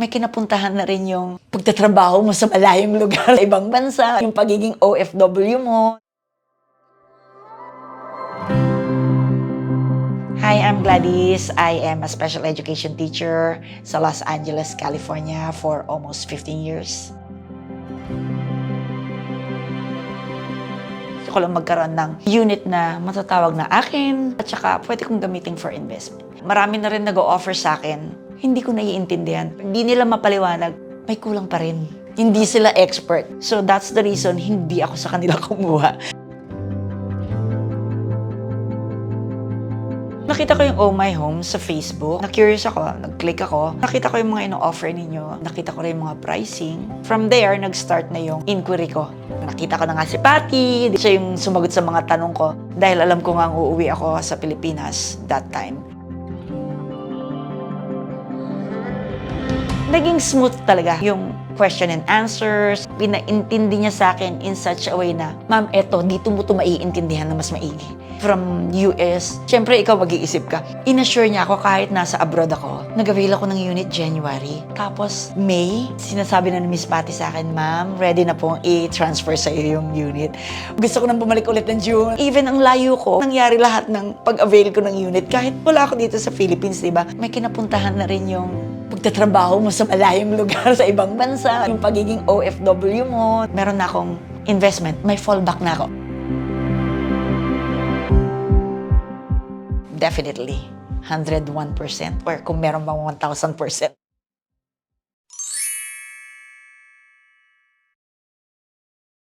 may kinapuntahan na rin yung pagtatrabaho mo sa malayong lugar, sa ibang bansa, yung pagiging OFW mo. Hi, I'm Gladys. I am a special education teacher sa Los Angeles, California for almost 15 years. Gusto ko lang magkaroon ng unit na matatawag na akin at saka pwede kong gamitin for investment. Marami na rin nag-o-offer sa akin, hindi ko naiintindihan. Hindi nila mapaliwanag, may kulang pa rin. Hindi sila expert. So that's the reason hindi ako sa kanila kumuha. Nakita ko yung Oh My Home sa Facebook. Na-curious ako, nag-click ako. Nakita ko yung mga ino-offer ninyo. Nakita ko rin yung mga pricing. From there, nag-start na yung inquiry ko. Nakita ko na nga si Patty. Siya yung sumagot sa mga tanong ko. Dahil alam ko nga uuwi ako sa Pilipinas that time. Naging smooth talaga yung question and answers. Pinaintindi niya sa akin in such a way na, ma'am, eto, dito mo ito maiintindihan na mas maigi. From US, syempre ikaw mag-iisip ka. In-assure niya ako kahit nasa abroad ako. Nag-avail ako ng unit January. Tapos May, sinasabi na ni Miss Patty sa akin, ma'am, ready na pong i-transfer sa iyo yung unit. Gusto ko nang bumalik ulit ng June. Even ang layo ko, nangyari lahat ng pag-avail ko ng unit. Kahit wala ako dito sa Philippines, diba? May kinapuntahan na rin yung pagtatrabaho mo sa malayong lugar, sa ibang bansa, yung pagiging OFW mo. Meron na akong investment, may fallback na ako. Definitely, 101%. Or kung meron bang 1,000%.